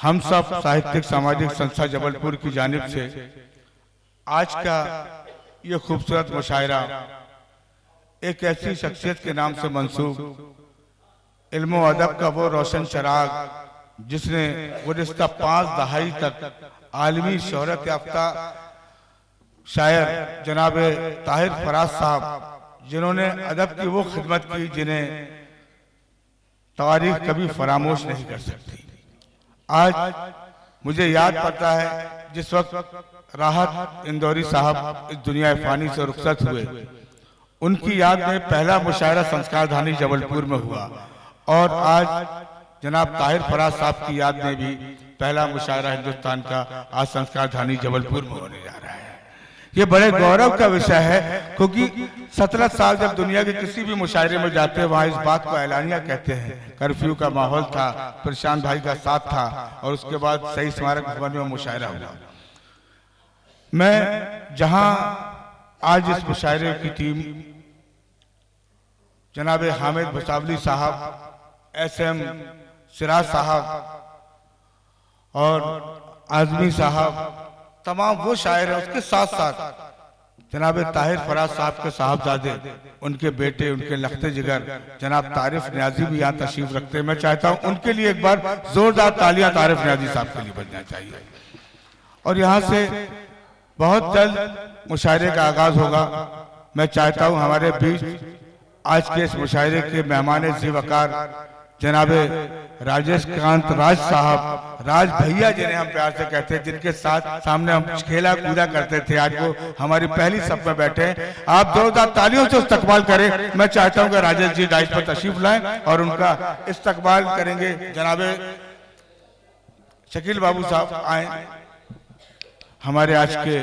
हम सब साहित्यिक सामाजिक संस्था जबलपुर की जानिब से आज का ये खूबसूरत मुशायरा एक ऐसी शख्सियत के नाम से मंसूब, इल्म व अदब का वो रोशन चराग जिसने गुज़िश्ता 5 दहाई तक आलमी शोहरत याफ्ता शायर जनाब ताहिर फराज साहब, जिन्होंने अदब की वो खिदमत की जिन्हें तारीख कभी फरामोश नहीं कर सकती। आज मुझे याद पड़ता है जिस वक्त राहत इंदौरी साहब इस दुनिया फानी से रुखसत हुए, उनकी याद में पहला मुशायरा संस्कार धानी जबलपुर में हुआ और आज जनाब ताहिर फराज साहब की याद में भी पहला मुशायरा हिंदुस्तान का आज संस्कार धानी जबलपुर में होने जा रहा है। ये बड़े गौरव का विषय है क्योंकि 17 साल जब दुनिया के किसी भी मुशायरे में जाते हैं वहां इस बात को ऐलानिया कहते हैं। कर्फ्यू का माहौल था, प्रशांत भाई का साथ था और उसके बाद सही स्मारक भवन में मुशायरा हुआ। मैं जहां आज इस मुशायरे की टीम जनाब हामिद भुसावली साहब, SM सिराज साहब और आजमी साहब, तमाम वो शायर हैं, उसके साथ साथ जनाब ताहिर फराज साहब के साहबजादे, उनके बेटे, उनके लखते जिगर जनाब तारिफ न्याजी भी यहाँ तशरीफ रखते हैं। मैं चाहता हूँ उनके लिए एक बार जोरदार तालियां तारिफ न्याजी साहब के लिए बजना चाहिए। और यहाँ से बहुत जल्द मुशायरे का आगाज होगा। मैं चाहता हूँ हमारे बीच आज के इस मुशायरे के मेहमान ज़ीवकार जनाब राजेश कांत राज साहब, राज भैया जिन्हें हम प्यार से कहते हैं, जिनके साथ सामने हम खेला कूदा करते थे, आज वो हमारी पहली सफ में बैठे हैं। आप जोरदार तालियों से इस्तकबाल करें। मैं चाहता हूं कि राजेश जी डाइस पर तशरीफ लाएं और उनका इस्तकबाल करेंगे। जनाब शकील बाबू साहब आए, हमारे आज के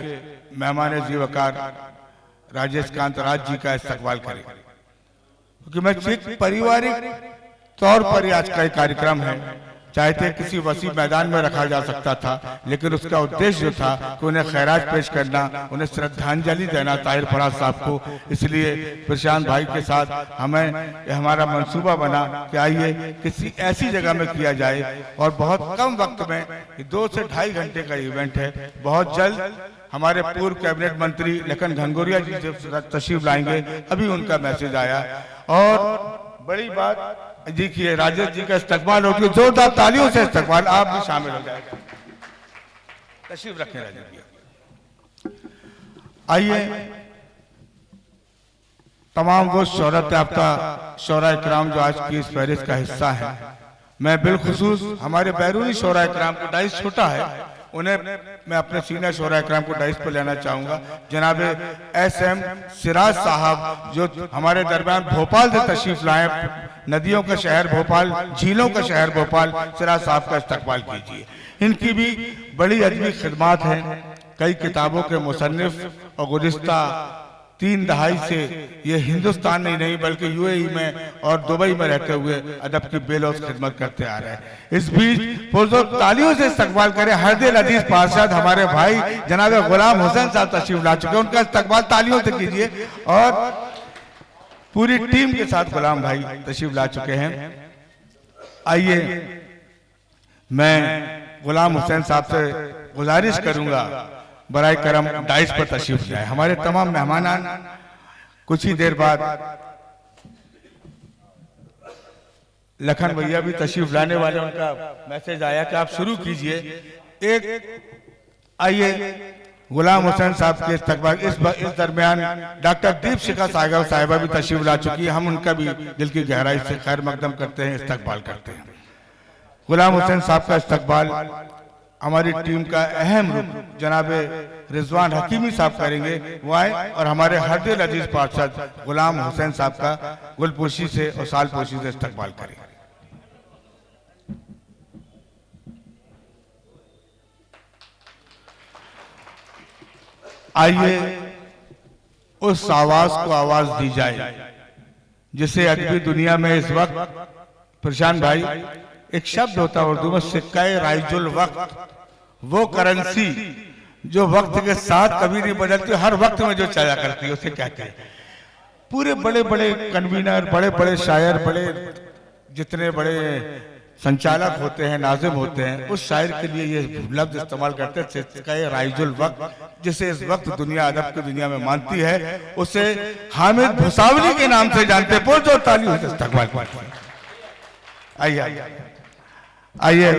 मेहमान ज़ीवकार राजेश कांत राज जी का इस्तकबाल करें क्योंकि मैं एक पारिवारिक तौर पर आज का कार्यक्रम है। चाहते किसी वसी मैदान में रखा जा सकता था, लेकिन उसका उद्देश्य जो था कि उन्हें खैरात पेश करना, उन्हें श्रद्धांजलि देना ताहिर फराज साहब को। इसलिए प्रशांत भाई के साथ हमें हमारा मंसूबा बना कि आइए किसी ऐसी जगह में किया जाए और बहुत कम वक्त में 2 से 2.5 घंटे का इवेंट है। बहुत जल्द हमारे पूर्व कैबिनेट मंत्री लखन घनघोरिया जी तशरीफ लाएंगे, अभी उनका मैसेज आया। और बड़ी बात देखिए, राजेश जी का इस्तकबाल होगी, जोरदार तालियों से इस्तकबाल, आप भी शामिल हो जाएगा। तशरीफ रखें राजेश जी। आइए तमाम वो शोहरत याफ्ता शोहरा इकराम जो आज की इस फहरिस्त का हिस्सा है, मैं बिलखुसूस हमारे बैरूनी शोहरा इकराम को, डाइस छोटा है, उन्हें मैं अपने सीनियर शोहरा इकराम को डाइस पर लेना चाहूंगा। जनाब SM सिराज साहब जो हमारे दरमियान भोपाल से तशरीफ लाए, नदियों का शहर भोपाल, झीलों का शहर भोपाल, सिराज साहब का इस्तकबाल कीजिए। इनकी भी बड़ी अदबी खिदमात हैं, कई किताबों के मुसन्निफ और गुज़िश्ता 3 दहाई से ये हिंदुस्तान नहीं बल्कि UAE में और दुबई में रहते हुए अदब की बेलौस खिदमत करते आ रहे हैं। इस बीच पुरजोर तालियों से इस्तकबाल करें हरदिल अजीज पार्षद हमारे भाई जनाब गुलाम हुसैन साहब तशरीफ ला चुके हैं, उनका इस्तकबाल तालियों से कीजिए। और पूरी टीम के साथ गुलाम भाई तशरीफ ला चुके हैं। आइए मैं गुलाम हुसैन साहब से गुजारिश करूंगा बराए करम डाइस पर तशरीफ लाए। हमारे तमाम मेहमान कुछ ही देर बाद लखन भैया भी तशरीफ लाने वाले, उनका मैसेज आया कि आप शुरू कीजिए। आइए गुलाम हुसैन साहब के इस्तकबाल। इस दरमियान डॉक्टर दीप शिखा साहिबा भी तशरीफ ला चुकी है, हम उनका भी दिल की गहराई से खैर मकदम करते हैं, इस्तकबाल करते हैं। गुलाम हुसैन साहब का इस्तकबाल हमारी टीम का अहम रुख जनाब रिजवान हकीमी साहब करेंगे, वो आए और हमारे हरदिल अजीज पार्षद गुलाम हुसैन साहब का गुलपोशी से और सालपोशी से इस्तकबाल करेंगे। आइए उस आवाज को आवाज दी जाए जिसे अदबी दुनिया में इस वक्त, प्रशांत भाई, एक शब्द होता है उर्दू में, सिक्का-ए राइजुल वक्त, वो करेंसी जो वक्त के साथ कभी नहीं बदलती, हर वक्त में जो चला करती है, उसे कहते हैं। पूरे बड़े बड़े कन्वीनर, बड़े बड़े शायर, बड़े जितने बड़े संचालक होते हैं, नाजिम होते हैं, उस शायर के लिए ये लफ्ज इस्तेमाल करते थे कहे राइजुल वक्त, जिसे इस वक्त दुनिया अदब की दुनिया में मानती है, उसे हामिद भुसावली के नाम से जानते। बहुत जोर तालियों से इस्तकबाल करते हैं। आइए आइए,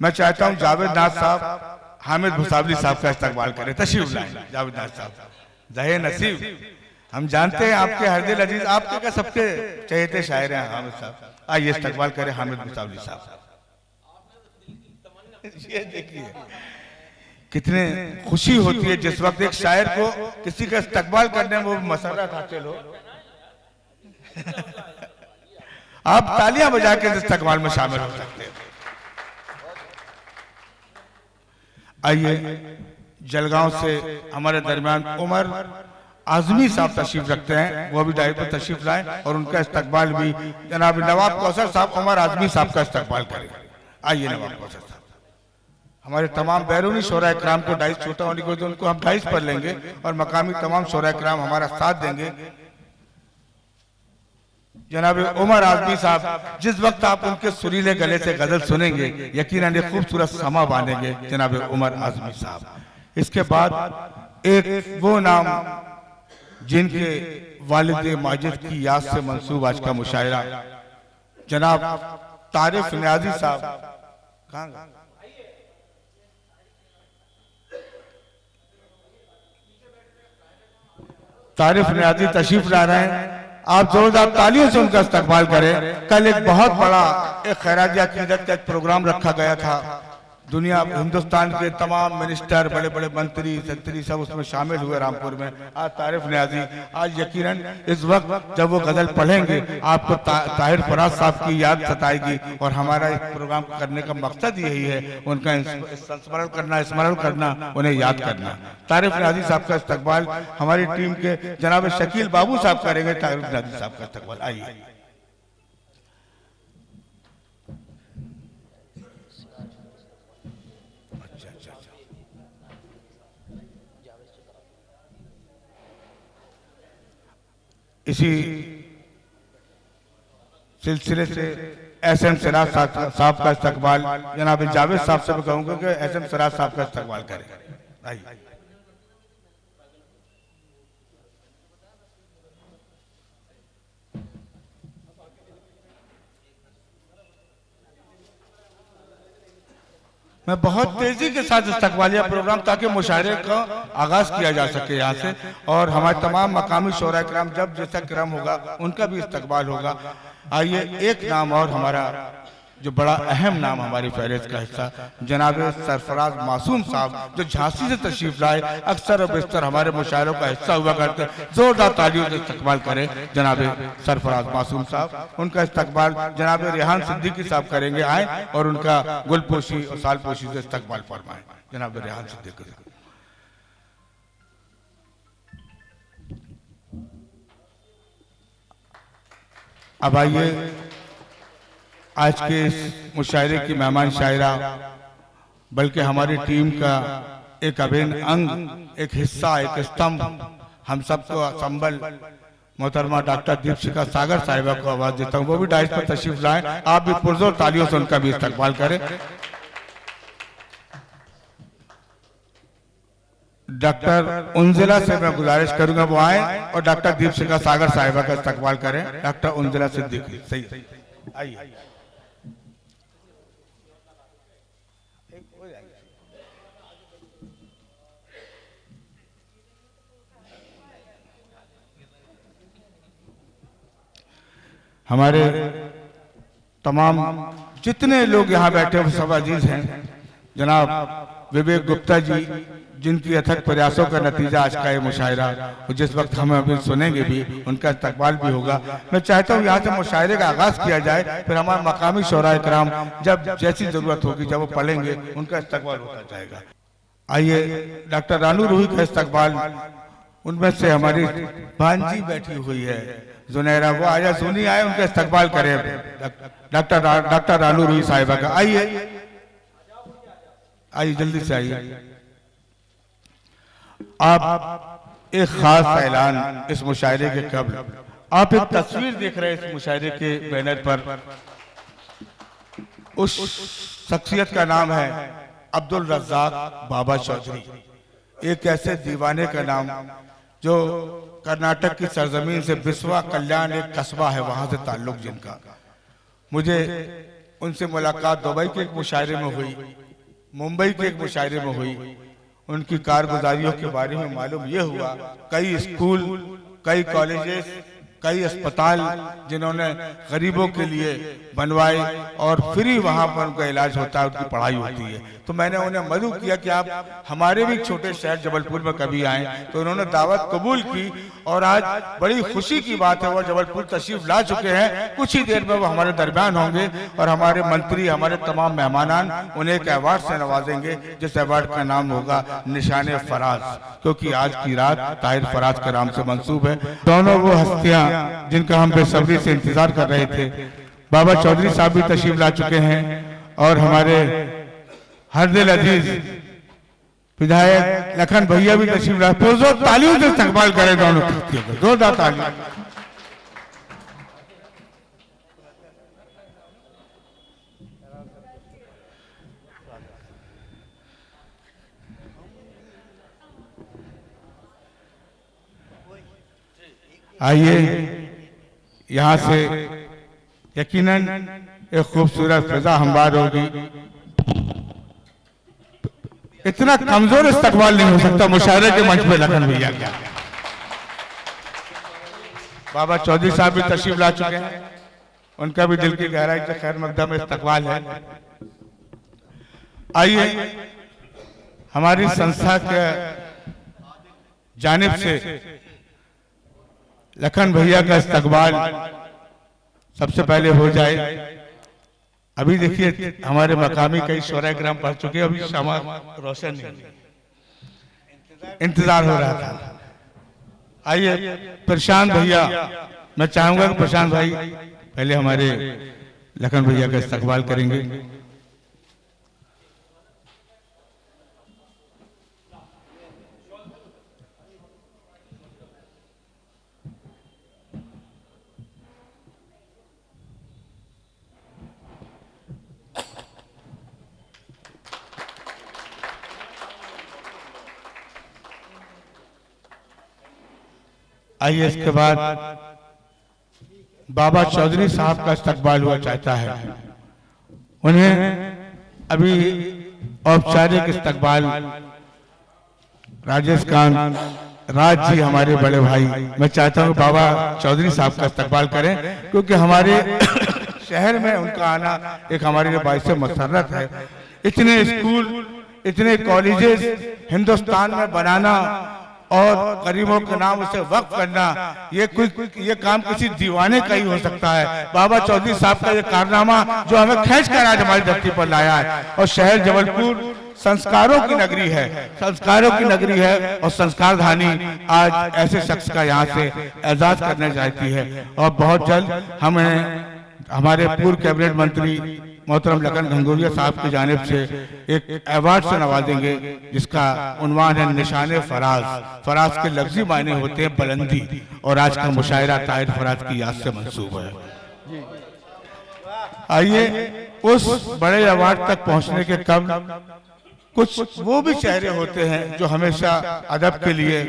मैं चाहता हूं जावेद नाथ साहब हामिद भुसावली साहब का इस्तकबाल करें। तशरीफ लाएं जावेद नाथ साहब। जहे नसीब, हम जानते हैं आपके हरदिल अजीज, आपके का सबके चहेते शायर हैं हामिद साहब। आइए इस्तकबाल करें हामिद भुसावली साहब। ये देखिए कितने खुशी होती है जिस वक्त एक शायर को किसी का इस्तकबाल करने में वो मसरत हासिल हो। आप तालियां बजा के इस्तकबाल में शामिल हो सकते हैं। आइए जलगांव से हमारे दरमियान उमर आजमी साहब तशरीफ रखते हैं, वो भी डायरी पर तशरीफ लाएं और उनका इस्तकबाल भी जनाब नवाब कौसर साहब उमर आजमी साहब का इस्तकबाल करें। आइए नवाब कौसर साहब। हमारे तमाम बैरूनी शोरा इकराम को डाइस छोटा होने की वजह उनको हम डाइस पर लेंगे और मकामी तमाम शोरा इकराम हमारा साथ देंगे। जनाब उमर आजमी साहब, जिस वक्त आप उनके सुरीले गले से गजल सुनेंगे यकीनन एक खूबसूरत समा बांधेंगे जनाब उमर आजमी साहब। इसके बाद एक वो नाम जिनके वालिद माजिद की याद से मंसूब आज का मुशायरा, जनाब तारिफ न्याजी साहब। तारिफ न्याजी तशरीफ ला रहे हैं, आप जोरदार तालियों से उनका इस्तकबाल करें। कल एक बहुत बड़ा एक खैरात अकीदत का एक प्रोग्राम रखा गया था, दुनिया हिंदुस्तान के तमाम मिनिस्टर, बड़े बड़े मंत्री संतरी सब उसमें शामिल हुए रामपुर में। आज तारिफ न्याजी, आज यकीनन इस वक्त जब वो गजल पढ़ेंगे आपको ताहिर फराज साहब की याद सताएगी और हमारा इस प्रोग्राम करने का मकसद यही है उनका संस्मरण करना, स्मरण करना, उन्हें याद करना। तारिफ न्याजी साहब का इस्तकबाल हमारी टीम के जनाब शकील बाबू साहब करेंगे। तारिफ न्याजी साहब का इस्तकबाल। आइए इसी सिलसिले से एसएम सिराज साहब का इस्तकबाल जनाब जावेद साहब से भी कहूंगा कि एसएम सिराज साहब का इस्तकबाल करें। आइए मैं बहुत तेजी के साथ इस्तकबालिया प्रोग्राम ताकि मुशायरे का आगाज किया जा सके यहाँ से, और हमारे तमाम मकामी शोरा इकराम जब जैसा क्रम होगा उनका भी इस्तकबाल होगा। आइए एक नाम और हमारा जो बड़ा अहम नाम हमारी फहरिस्त का हिस्सा, जनाब सरफराज मासूम साहब जो झांसी से तशरीफ लाए, अक्सर और बेशतर हमारे मुशायरों का हिस्सा हुआ करते। जोरदार तालियों से इस्तकबाल करें जनाब सरफराज मासूम साहब। उनका इस्तकबाल जनाब रेहान सिद्दीकी साहब करेंगे, आए और उनका गुलपोशी और सालपोशी से इस्तकबाल फरमाएं जनाब रेहान सिद्दीकी साहब। अब आइए आज के इस मुशायरे की मेहमान शायरा, बल्कि हमारी टीम का एक अभिन्न अंग, एक हिस्सा, एक स्तंभ, हम सबको संबल मोहतरमा डॉक्टर दीपशिखा सागर साहिबा को आवाज देता हूँ, वो भी डाइस पर तशरीफ लाएं। आप भी पुरजोर तालियों से उनका भी इस्तकबाल करें। डॉक्टर उंजिला से मैं गुजारिश करूंगा वो आए और डॉक्टर दीपशिखा सागर साहिबा का इस्तकबाल करें। डॉक्टर उंजिला सिद्दीकी, सही आइए। हमारे तमाम जितने लोग यहाँ बैठे हुए सब अजीज हैं, जनाब विवेक गुप्ता जी जिनकी अथक प्रयासों का नतीजा आज का ये मुशायरा, और जिस वक्त हम अभी सुनेंगे भी उनका इस्तकबाल भी होगा। मैं चाहता हूँ यहाँ से मुशायरे का आगाज किया जाए, फिर हमारे मकामी शोरा इकराम जब जैसी जरूरत होगी जब वो पढ़ेंगे उनका इस्तकबाल होता जाएगा। आइए डॉक्टर रानू रूही का इस्तकबाल, उनमें से हमारी भांजी बैठी हुई है जुनैरा, वो आया सुनी आए, उनका इस्तकबाल करें डॉक्टर रानू रूही साहिबा का। आइए आइए जल्दी से आइए। आप एक खास ऐलान इस मुशायरे के कबल, आप एक तस्वीर देख रहे हैं इस मुशायरे के बैनर पर। उस शख्सियत का नाम है अब्दुल रज़्ज़ाक बाबा चौधरी। एक ऐसे दीवाने का नाम जो कर्नाटक की सरजमीन से बिस्वा कल्याण एक कस्बा है, वहां से ताल्लुक जिनका। मुझे उनसे मुलाकात दुबई के एक मुशायरे में हुई, मुंबई के एक मुशायरे में हुई। उनकी कारगुजारियों के बारे में मालूम यह हुआ, कई स्कूल, कई कॉलेजेस, कई अस्पताल जिन्होंने गरीबों के लिए बनवाए और फ्री वहां पर उनका इलाज होता है, उनकी पढ़ाई होती है। तो मैंने उन्हें मदऊ किया कि आप हमारे भी छोटे शहर जबलपुर में कभी आए, तो उन्होंने दावत कबूल की और आज बड़ी खुशी की बात है वो जबलपुर तशरीफ ला चुके हैं। कुछ ही देर में वो हमारे दरमियान होंगे और हमारे मंत्री, हमारे तमाम मेहमानान उन्हें एक अवार्ड से नवाजेंगे, जिस अवार्ड का नाम होगा निशाने फराज, क्योंकि आज की रात ताहिर फराज के नाम से मंसूब है। दोनों वो हस्तियां जिनका हम बेसब्री से इंतजार कर रहे थे, बाबा चौधरी साहब भी तशरीफ ला चुके हैं और हमारे हरदिल अजीज विधायक लखन भैया भी तशरीफ ला। पुरजोर तालियों से इस्तकबाल करें दोनों हस्तियों को, जोरदार तालियां। आइए यहाँ से यकीनन एक खूबसूरत फिजा हमवार होगी। इतना कमजोर इस्तकबाल नहीं हो सकता मुशायरे के मंच पे लखन भैया का। बाबा चौधरी साहब भी तशरीफ ला चुके हैं, उनका भी दिल की गहराई से खैर मकदम इस्तकबाल है। आइए हमारी संस्था के जानिब से लखन भैया का इस्तकबाल सबसे पहले हो जाए। अभी देखिए हमारे मकामी कई शोरा ग्राम पढ़ चुके, अभी शमा रोशन नहीं, इंतजार हो रहा था। आइए प्रशांत भैया, मैं चाहूंगा कि प्रशांत भाई पहले हमारे लखन भैया का इस्तकबाल करेंगे। आइए इसके बाद बाबा चौधरी साहब का इस्तकबाल हुआ चाहता है। उन्हें अभी औपचारिक इस्तकबाल राजेश खान राज जी हमारे बड़े भाई, मैं चाहता हूं बाबा चौधरी साहब का इस्तकबाल करें, क्योंकि हमारे शहर में उनका आना एक हमारे लिए बाइस मसरत है। इतने स्कूल, इतने कॉलेजेस हिंदुस्तान में बनाना और गरीबों के नाम उसे वक्फ करना, ये काम किसी दीवाने का ही हो सकता है। बाबा चौधरी साहब का ये कारनामा जो हमें खींच कर आज हमारी धरती पर लाया है। और शहर जबलपुर संस्कारों की नगरी है, संस्कारों की नगरी है और संस्कारधानी आज ऐसे शख्स का यहाँ से एजाज करना चाहती है। और बहुत जल्द हमें हमारे पूर्व कैबिनेट मंत्री मोहतरम लखन घंगोरिया साहब की जानिब से एक अवार्ड से नवाजेंगे, जिसका उन्वान है निशाने फराज। फराज के लफ्जी मायने होते हैं बुलंदी, और आज का मुशायरा ताहिर फराज की याद से मंसूब है। आइए उस बड़े अवार्ड तक पहुंचने के कब कुछ वो भी चेहरे होते हैं जो हमेशा अदब के लिए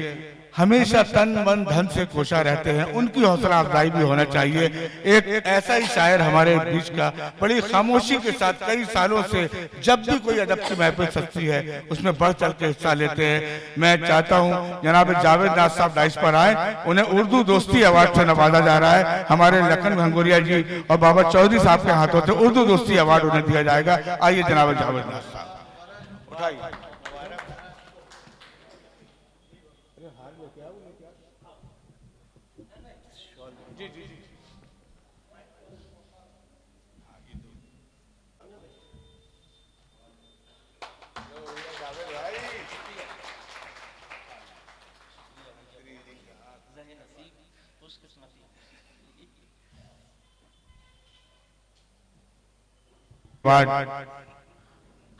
हमेशा तन मन धन से कोशा रहते हैं, उनकी हौसला अफजाई भी होना चाहिए। एक ऐसा ही शायर हमारे बीच का बड़ी खामोशी के साथ कई सालों से जब भी कोई अदब की महफिल सजती है उसमें बढ़ चढ़ के हिस्सा लेते हैं। मैं चाहता हूं जनाब जावेद नाज साहब डाइस पर आए, उन्हें उर्दू दोस्ती अवार्ड से नवाजा जा रहा है। हमारे लखन घंगोरिया जी और बाबा चौधरी साहब के हाथों से उर्दू दोस्ती अवार्ड उन्हें दिया जाएगा। आइए जनाब जावेद नाज साहब उठाइए।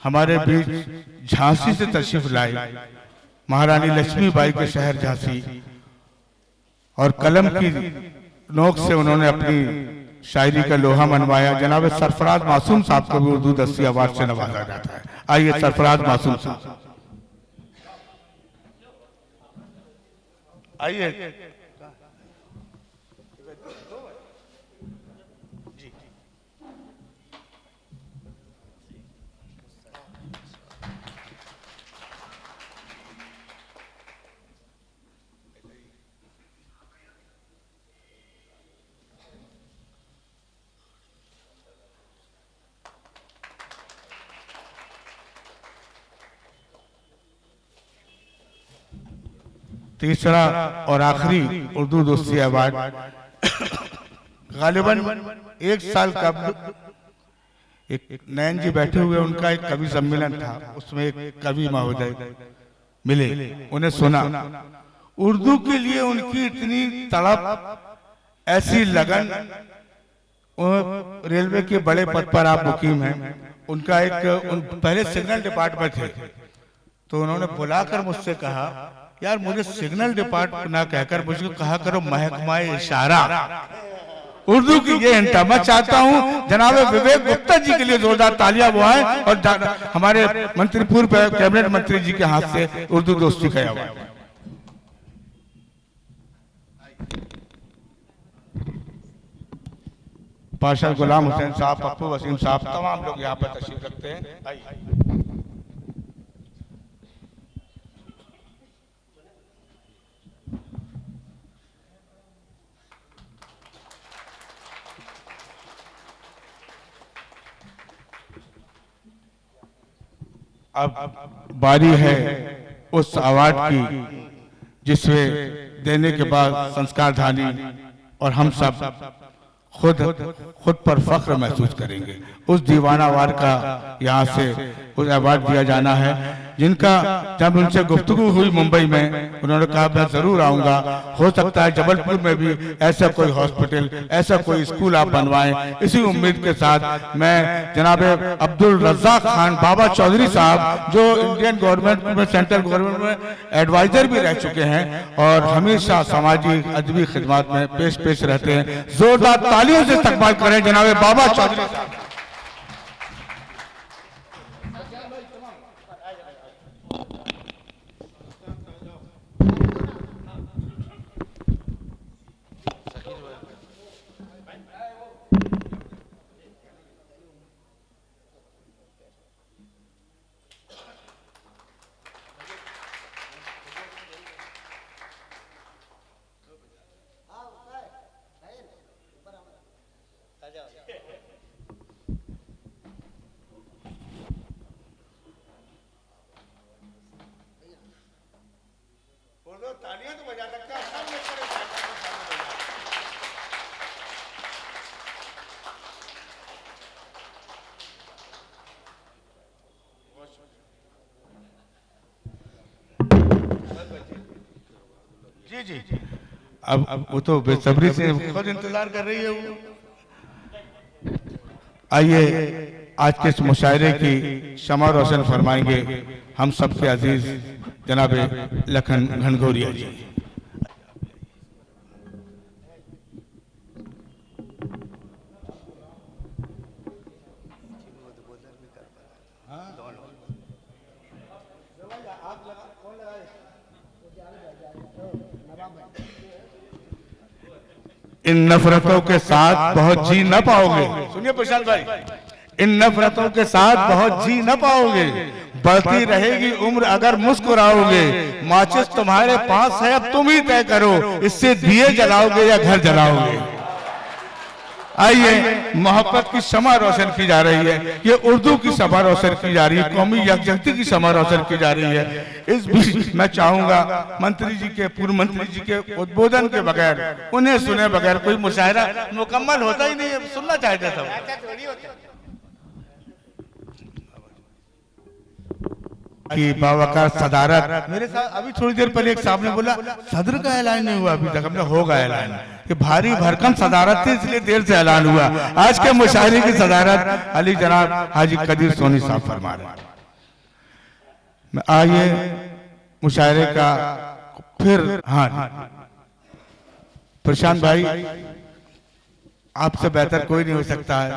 हमारे बीच झांसी से तशरीफ लाई महारानी लक्ष्मीबाई के शहर झांसी, और कलम की नोक से उन्होंने अपनी शायरी का लोहा मनवाया। जनाब सरफराज मासूम साहब को भी उर्दू दस्ती अवार्ड से नवाजा जाता है। आइए सरफराज मासूम साहब आइए। तीसरा और आखिरी उर्दू दोस्ती अवार्ड गालिबन 1 साल कबल एक नयन जी बैठे हुए, उनका एक कवि सम्मेलन था, उसमें एक कवि महोदय मिले, उन्हें सुना। उर्दू के लिए उनकी इतनी तड़प, ऐसी लगन, रेलवे के बड़े पद पर आप मुकीम हैं। उनका पहले सिग्नल डिपार्टमेंट थे, तो उन्होंने बुलाकर मुझसे कहा, यार मुझे सिग्नल डिपार्टमेंट ना कहकर मुझे कहा करो महकमाए इशारा। उर्दू की ये हिंटा मैं चाहता हूँ जनाब विवेक गुप्ता जी के लिए जोरदार तालियां बुआएं और हमारे मंत्री पूर्व कैबिनेट मंत्री जी के हाथ से उर्दू दोस्ती का अवार्ड। पार्षद गुलाम हुसैन साहब, पप्पू वसीम साहब, तमाम लोग यहाँ पर तशरीफ रखते हैं। आइए। अब बारी है उस अवार्ड की जिसमें देने के बाद संस्कारधानी और हम सब खुद पर फख्र महसूस करेंगे। उस दीवाना अवार्ड का यहाँ से उस अवार्ड दिया जाना है, जिनका जब उनसे गुफ्तगू हुई मुंबई में, उन्होंने कहा मैं जरूर आऊंगा। हो सकता है जबलपुर में भी ऐसा कोई हॉस्पिटल, ऐसा कोई स्कूल आप बनवाएं। इसी उम्मीद के साथ मैं जनाब अब्दुल रज़्ज़ाक खान बाबा चौधरी साहब, जो इंडियन गवर्नमेंट में, सेंट्रल गवर्नमेंट में एडवाइजर भी रह चुके हैं और हमेशा सामाजिक अदबी खिदमत में पेश रहते हैं, जोरदार तालियों से इस्तकबाल करें जनाब बाबा चौधरी साहब। तालियां तो बजा सकते हैं, सब मिलकर जी जी जी। अब वो तो बेसब्री से खुद इंतजार कर रही है वो। आइए आज के इस मुशायरे की शमा रोशन फरमाएंगे हम सबके अजीज जनाब लखन घनघोरिया जी। इन नफरतों के साथ बहुत जी न पाओगे, सुनिए प्रशांत भाई, इन नफरतों के साथ बहुत जी न पाओगे, बढ़ती रहेगी उम्र अगर मुस्कुराओगे, माचिस तुम्हारे पास है अब तुम ही तय करो, इससे दिए जलाओगे या घर जलाओगे। आइए मोहब्बत की शमा रोशन की जा रही है, ये उर्दू की शमा रोशन की जा रही है, कौमी यकजहती की शमा रोशन की जा रही है। इस बीच मैं चाहूंगा मंत्री जी के, पूर्व मंत्री जी के उद्बोधन के बगैर, उन्हें सुने बगैर कोई मुशायरा मुकम्मल होता ही नहीं है, सुनना चाहते सब कि बावकार सदारत। मेरे साथ अभी थोड़ी देर पहले एक साहब ने बोला सदर का ऐलान नहीं हुआ अभी तक, हमने होगा ऐलान, कि भारी भरकम सदारत थी इसलिए देर से ऐलान हुआ। आज के मुशायरे की सदारत अली जनाब हाजी कदीर सोनी साहब फरमा रहे हैं। आइए मुशायरे का फिर, हाँ प्रशांत भाई आपसे बेहतर कोई नहीं हो सकता है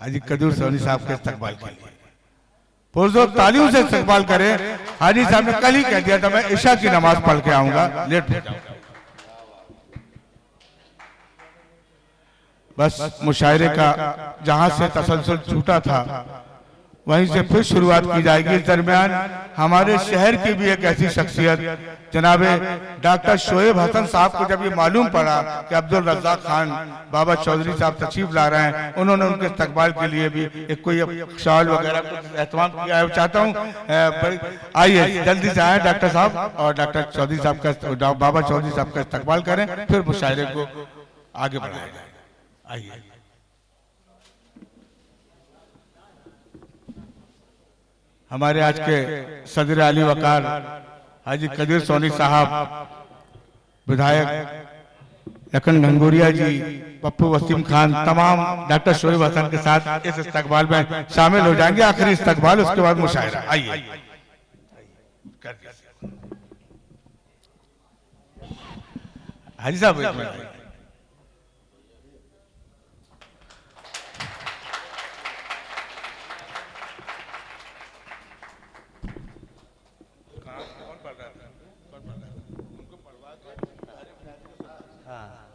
हाजी कदूर सोनी साहब के इस्तकबाल के लिए। पुरजोर तालियों से इस्तकबाल करें। हाजी साहब ने कल ही कह दिया था मैं इशा की नमाज पढ़ के आऊंगा, लेट हो जाऊंगा। बस मुशायरे का जहां से तसलसल छूटा था वहीं से फिर शुरुआत की जाएगी। इस दरमियान हमारे शहर की भी एक ऐसी शख्सियत जनाबे डॉक्टर शोएब हसन साहब को जब ये मालूम पड़ा कि अब्दुल रज़ाक खान बाबा चौधरी साहब तशरीफ ला रहे हैं, उन्होंने उनके इस्तकबाल के लिए भी एक कोई शाल वगैरह कुछ एहतमाम किया है। चाहता हूँ आइए जल्दी से आए डॉक्टर साहब और डॉक्टर चौधरी साहब का बाबा चौधरी साहब का इस्तकबाल करें, फिर मुशायरे को आगे बढ़ाया जाए। आइए। हमारे आज के सदर अली वकार हाजी कदीर सोनी साहब, विधायक लखन घंगोरिया जी, पप्पू वसीम खान, तमाम डॉक्टर शोएब हसन के साथ इस इस्तकबाल में शामिल हो जाएंगे। आखिरी इस्तकबाल, उसके बाद मुशायरा। आइए हाजी साहब। हाँ